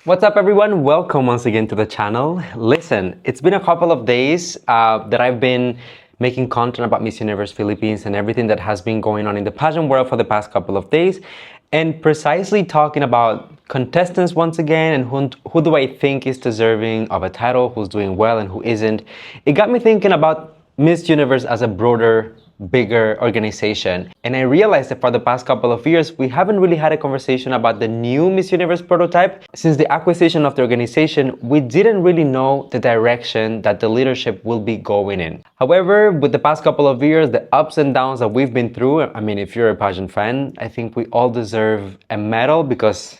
What's up, everyone? Welcome once again to the channel. Listen, it's been a couple of days that I've been making content about Miss Universe Philippines and everything that has been going on in the pageant world for the past couple of days, and precisely talking about contestants once again and who do I think is deserving of a title, who's doing well and who isn't. It got me thinking about Miss Universe as a broader, bigger organization, and I realized that for the past couple of years we haven't really had a conversation about the new Miss Universe prototype. Since the acquisition of the organization, we didn't really know the direction that the leadership will be going in. However, with the past couple of years, the ups and downs that we've been through, I mean, if you're a pageant fan, I think we all deserve a medal because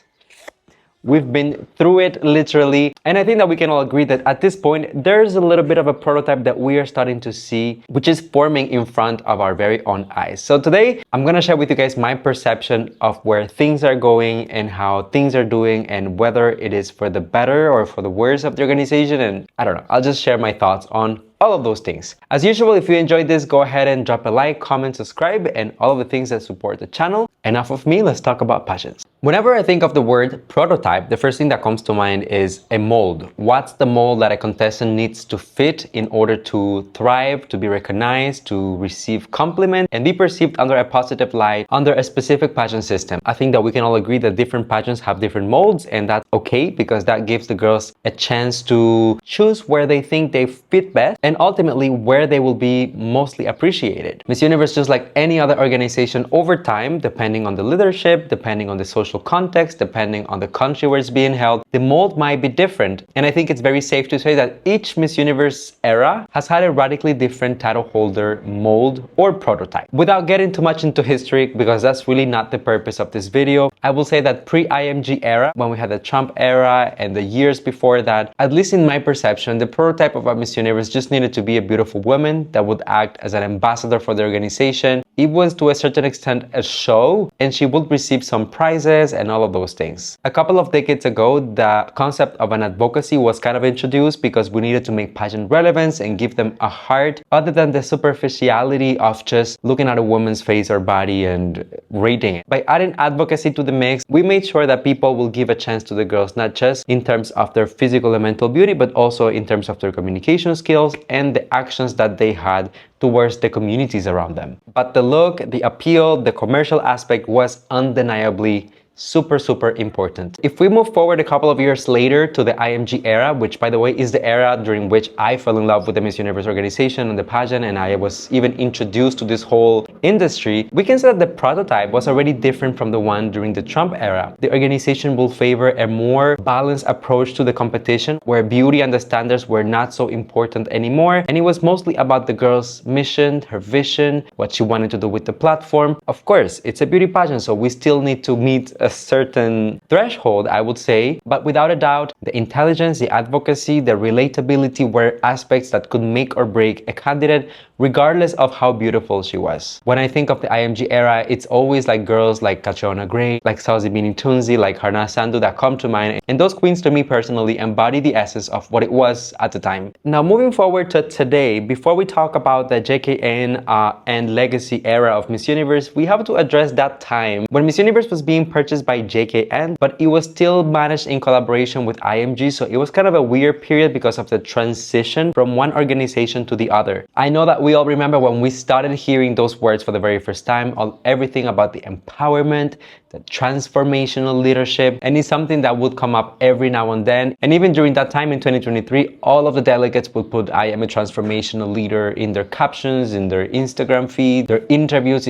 we've been through it literally, and I think that we can all agree that at this point there's a little bit of a prototype that we are starting to see, which is forming in front of our very own eyes. So today I'm gonna share with you guys my perception of where things are going and how things are doing, and whether it is for the better or for the worse of the organization. And I don't know, I'll just share my thoughts on all of those things. As usual, if you enjoyed this, go ahead and drop a like, comment, subscribe, and all of the things that support the channel. Enough of me, let's talk about pageants. Whenever I think of the word prototype, the first thing that comes to mind is a mold. What's the mold that a contestant needs to fit in order to thrive, to be recognized, to receive compliment, and be perceived under a positive light under a specific pageant system? I think that we can all agree that different pageants have different molds, and that's okay because that gives the girls a chance to choose where they think they fit best and ultimately where they will be mostly appreciated. Miss Universe, just like any other organization, over time, depending on the leadership, depending on the social context, depending on the country where it's being held, the mold might be different. And I think it's very safe to say that each Miss Universe era has had a radically different title holder mold or prototype. Without getting too much into history, because that's really not the purpose of this video, I will say that pre-IMG era, when we had the Trump era and the years before that, at least in my perception, the prototype of a Miss Universe just needed to be a beautiful woman that would act as an ambassador for the organization. It was to a certain extent a show, and she would receive some prizes and all of those things. A couple of decades ago, the concept of an advocacy was kind of introduced because we needed to make pageant relevance and give them a heart other than the superficiality of just looking at a woman's face or body and rating it. By adding advocacy to the mix, we made sure that people will give a chance to the girls, not just in terms of their physical and mental beauty, but also in terms of their communication skills and the actions that they had towards the communities around them. But the look, the appeal, the commercial aspect was undeniably super important. If we move forward a couple of years later to the IMG era, which by the way is the era during which I fell in love with the Miss Universe organization and the pageant, and I was even introduced to this whole industry, we can say that the prototype was already different from the one during the Trump era. The organization will favor a more balanced approach to the competition, where beauty and the standards were not so important anymore, and it was mostly about the girl's mission, her vision, what she wanted to do with the platform. Of course, it's a beauty pageant, so we still need to meet a certain threshold, I would say, but without a doubt, the intelligence, the advocacy, the relatability were aspects that could make or break a candidate regardless of how beautiful she was. When I think of the IMG era, it's always like girls like Catriona Gray, like Saucy Tunzi, like Harna Sandu that come to mind, and those queens to me personally embody the essence of what it was at the time. Now moving forward to today, before we talk about the JKN and legacy era of Miss Universe, we have to address that time when Miss Universe was being purchased by JKN, but it was still managed in collaboration with IMG, so it was kind of a weird period because of the transition from one organization to the other. I know that we all remember when we started hearing those words for the very first time, everything about the empowerment, the transformational leadership, and it's something that would come up every now and then. And even during that time in 2023, all of the delegates would put "I am a transformational leader" in their captions, in their Instagram feed, their interviews,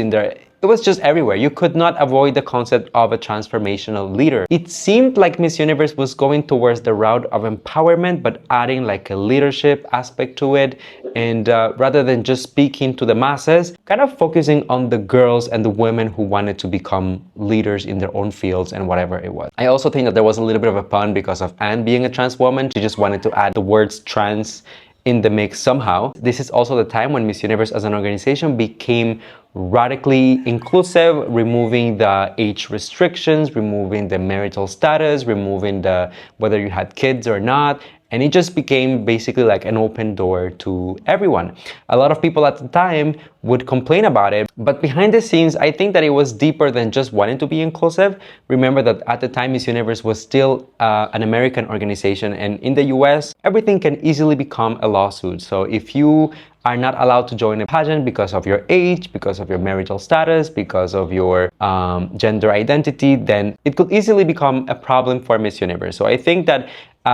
it was just everywhere. You could not avoid the concept of a transformational leader. It seemed like Miss Universe was going towards the route of empowerment, but adding like a leadership aspect to it. And rather than just speaking to the masses, kind of focusing on the girls and the women who wanted to become leaders in their own fields and whatever it was. I also think that there was a little bit of a pun because of Anne being a trans woman. She just wanted to add the words trans in the mix somehow. This is also the time when Miss Universe as an organization became radically inclusive, removing the age restrictions, removing the marital status, removing the whether you had kids or not. And it just became basically like an open door to everyone. A lot of people at the time would complain about it, but behind the scenes, I think that it was deeper than just wanting to be inclusive. Remember that at the time, Miss Universe was still an American organization, and in the US, everything can easily become a lawsuit. So if you are not allowed to join a pageant because of your age, because of your marital status, because of your gender identity, then it could easily become a problem for Miss Universe. So I think that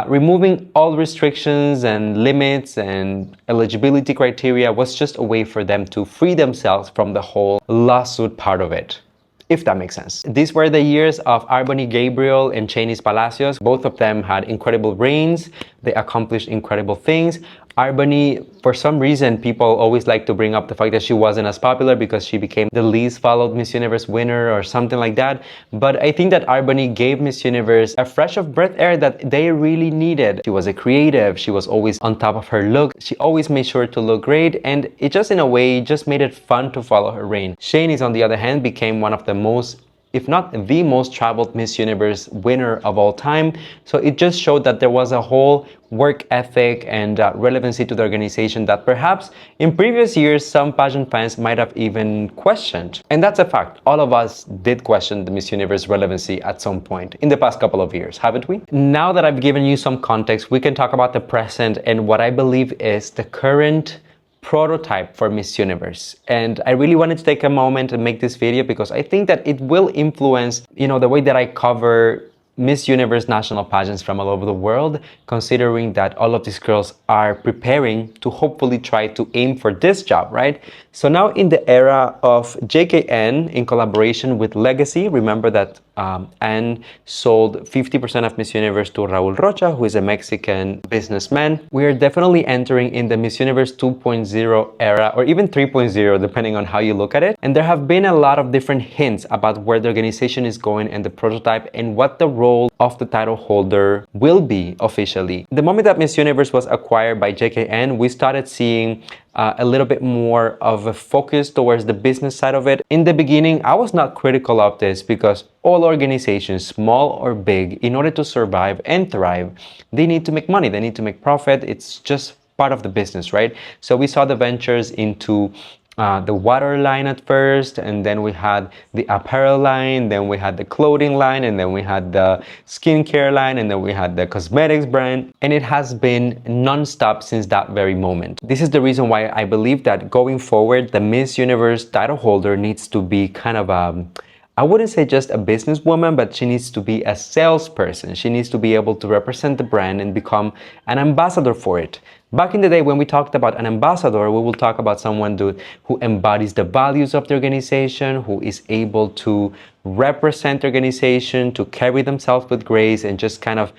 removing all restrictions and limits and eligibility criteria was just a way for them to free themselves from the whole lawsuit part of it, if that makes sense. These were the years of Arbony Gabriel and Chainis Palacios. Both of them had incredible reigns. They accomplished incredible things. Arbony, for some reason, people always like to bring up the fact that she wasn't as popular because she became the least followed Miss Universe winner or something like that. But I think that Arbony gave Miss Universe a fresh of breath air that they really needed. She was a creative. She was always on top of her look. She always made sure to look great. And it just, in a way, just made it fun to follow her reign. Shanice, on the other hand, became one of the most, if not the most traveled Miss Universe winner of all time. So it just showed that there was a whole work ethic and relevancy to the organization that perhaps in previous years some pageant fans might have even questioned. And that's a fact. All of us did question the Miss Universe relevancy at some point in the past couple of years, haven't we? Now that I've given you some context, we can talk about the present and what I believe is the current prototype for Miss Universe. And I really wanted to take a moment and make this video because I think that it will influence, the way that I cover Miss Universe national pageants from all over the world, considering that all of these girls are preparing to hopefully try to aim for this job, right? So now in the era of JKN in collaboration with Legacy, remember that Anne sold 50% of Miss Universe to Raul Rocha, who is a Mexican businessman. We are definitely entering in the Miss Universe 2.0 era, or even 3.0, depending on how you look at it. And there have been a lot of different hints about where the organization is going and the prototype and what the role of the title holder will be officially. The moment that Miss Universe was acquired by JKN, we started seeing a little bit more of a focus towards the business side of it. In the beginning, I was not critical of this because all organizations, small or big, in order to survive and thrive, they need to make money, they need to make profit. It's just part of the business, right? So we saw the ventures into the water line at first, and then we had the apparel line, then we had the clothing line, and then we had the skincare line, and then we had the cosmetics brand, and it has been non-stop since that very moment. This is the reason why I believe that going forward, the Miss Universe title holder needs to be kind of I wouldn't say just a businesswoman, but she needs to be a salesperson. She needs to be able to represent the brand and become an ambassador for it. Back in the day when we talked about an ambassador, we will talk about someone who embodies the values of the organization, who is able to represent the organization, to carry themselves with grace and just kind of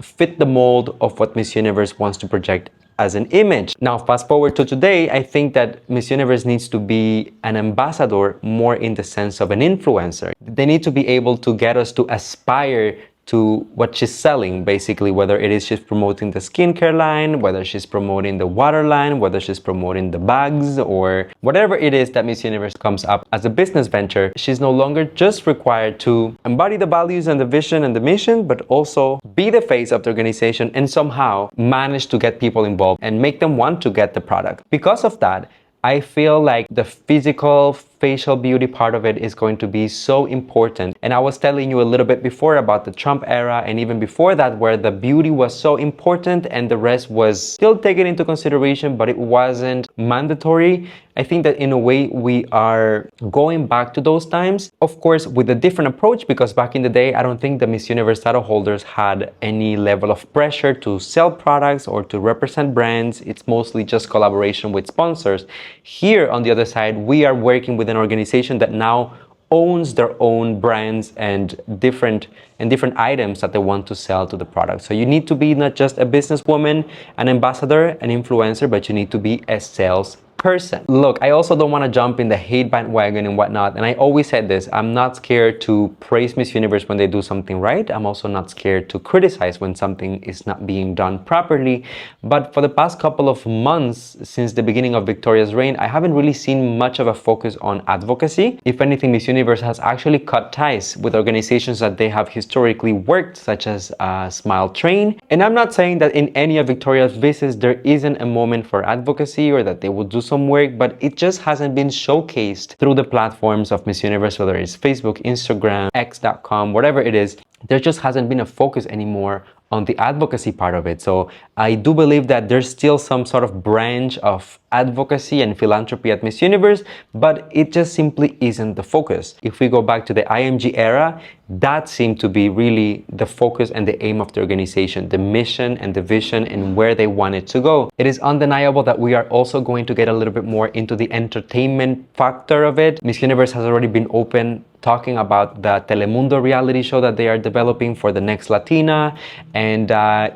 fit the mold of what Miss Universe wants to project as an image. Now, fast forward to today, I think that Miss Universe needs to be an ambassador more in the sense of an influencer. They need to be able to get us to aspire to what she's selling, basically, whether it is she's promoting the skincare line, whether she's promoting the water line, whether she's promoting the bags, or whatever it is that Miss Universe comes up as a business venture. She's no longer just required to embody the values and the vision and the mission, but also be the face of the organization and somehow manage to get people involved and make them want to get the product. Because of that, I feel like the physical, facial beauty part of it is going to be so important. And I was telling you a little bit before about the Trump era and even before that, where the beauty was so important and the rest was still taken into consideration, but it wasn't mandatory. I think that in a way we are going back to those times, of course, with a different approach, because back in the day, I don't think the Miss Universe title holders had any level of pressure to sell products or to represent brands. It's mostly just collaboration with sponsors. Here, on the other side, we are working with an organization that now owns their own brands and different items that they want to sell to the product. So you need to be not just a businesswoman, an ambassador, an influencer, but you need to be a sales person. Look, I also don't want to jump in the hate bandwagon and whatnot. And I always said this, I'm not scared to praise Miss Universe when they do something right. I'm also not scared to criticize when something is not being done properly. But for the past couple of months, since the beginning of Victoria's reign, I haven't really seen much of a focus on advocacy. If anything, Miss Universe has actually cut ties with organizations that they have historically worked, such as Smile Train. And I'm not saying that in any of Victoria's visits, there isn't a moment for advocacy or that they will do some work, but it just hasn't been showcased through the platforms of Miss Universe, whether it's Facebook, Instagram, X.com, whatever it is. There just hasn't been a focus anymore on the advocacy part of it. So I do believe that there's still some sort of branch of advocacy and philanthropy at Miss Universe, but it just simply isn't the focus. If we go back to the IMG era, that seemed to be really the focus and the aim of the organization, the mission and the vision and where they wanted to go. It is undeniable that we are also going to get a little bit more into the entertainment factor of it. Miss Universe has already been open talking about the Telemundo reality show that they are developing for the next Latina, and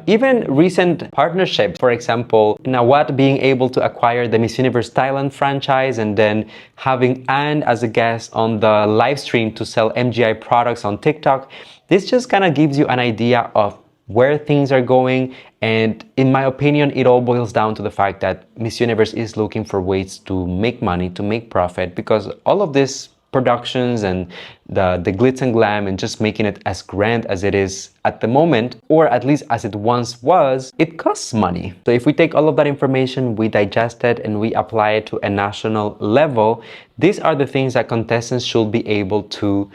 even recent partnerships. For example, Nawat being able to acquire the Miss Universe Thailand franchise and then having Anne as a guest on the live stream to sell MGI products on TikTok. This just kind of gives you an idea of where things are going, and in my opinion, it all boils down to the fact that Miss Universe is looking for ways to make money, to make profit, because all of this productions and the glitz and glam and just making it as grand as it is at the moment, or at least as it once was, it costs money. So if we take all of that information, we digest it and we apply it to a national level, these are the things that contestants should be able to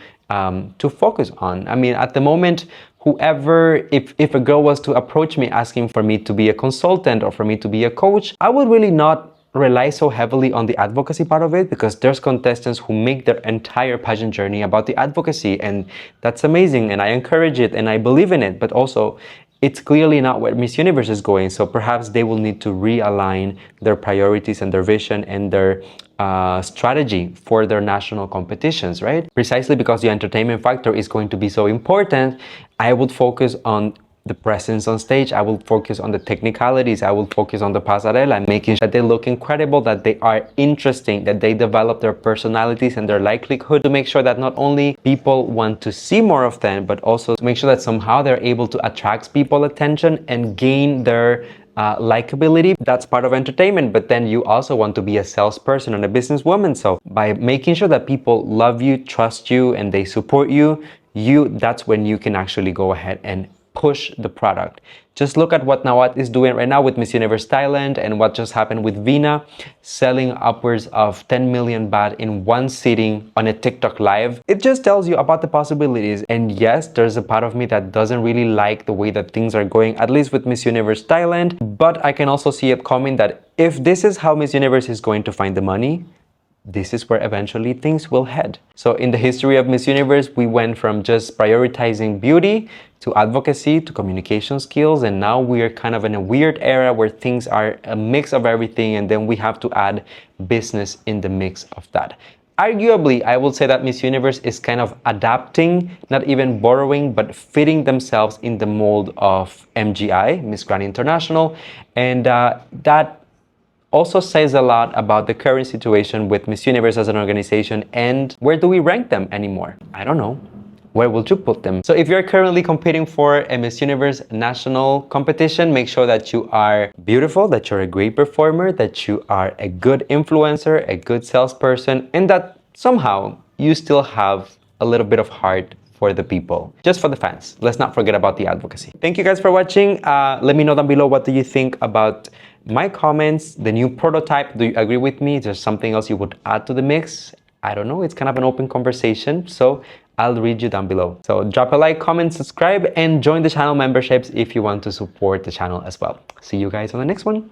focus on. I mean, at the moment, whoever, if a girl was to approach me asking for me to be a consultant or for me to be a coach, I would really not rely so heavily on the advocacy part of it, because there's contestants who make their entire pageant journey about the advocacy, and that's amazing, and I encourage it and I believe in it, but also it's clearly not where Miss Universe is going. So perhaps they will need to realign their priorities and their vision and their strategy for their national competitions, right? Precisely because the entertainment factor is going to be so important, I would focus on the presence on stage. I will focus on the technicalities. I will focus on the pasarela, making sure that they look incredible, that they are interesting, that they develop their personalities and their likelihood, to make sure that not only people want to see more of them, but also to make sure that somehow they're able to attract people's attention and gain their likability. That's part of entertainment, but then you also want to be a salesperson and a businesswoman. So by making sure that people love you, trust you, and they support you, that's when you can actually go ahead and push the product. Just look at what Nawat is doing right now with Miss Universe Thailand, and what just happened with Veena, selling upwards of 10 million baht in one sitting on a TikTok live. It just tells you about the possibilities. And yes, there's a part of me that doesn't really like the way that things are going, at least with Miss Universe Thailand, but I can also see it coming that if this is how Miss Universe is going to find the money, this is where eventually things will head. So in the history of Miss Universe, we went from just prioritizing beauty to advocacy to communication skills, and now we are kind of in a weird era where things are a mix of everything, and then we have to add business in the mix of that. Arguably, I would say that Miss Universe is kind of adapting, not even borrowing, but fitting themselves in the mold of MGI, Miss Grand International, and that also says a lot about the current situation with Miss Universe as an organization. And where do we rank them anymore? I don't know. Where would you put them? So if you're currently competing for a Miss Universe national competition, make sure that you are beautiful, that you're a great performer, that you are a good influencer, a good salesperson, and that somehow you still have a little bit of heart for the people, just for the fans. Let's not forget about the advocacy. Thank you guys for watching. Let me know down below, what do you think about my comments, the new prototype? Do you agree with me? Is there something else you would add to the mix? I don't know. It's kind of an open conversation, so I'll read you down below. So drop a like, comment, subscribe, and join the channel memberships if you want to support the channel as well. See you guys on the next one.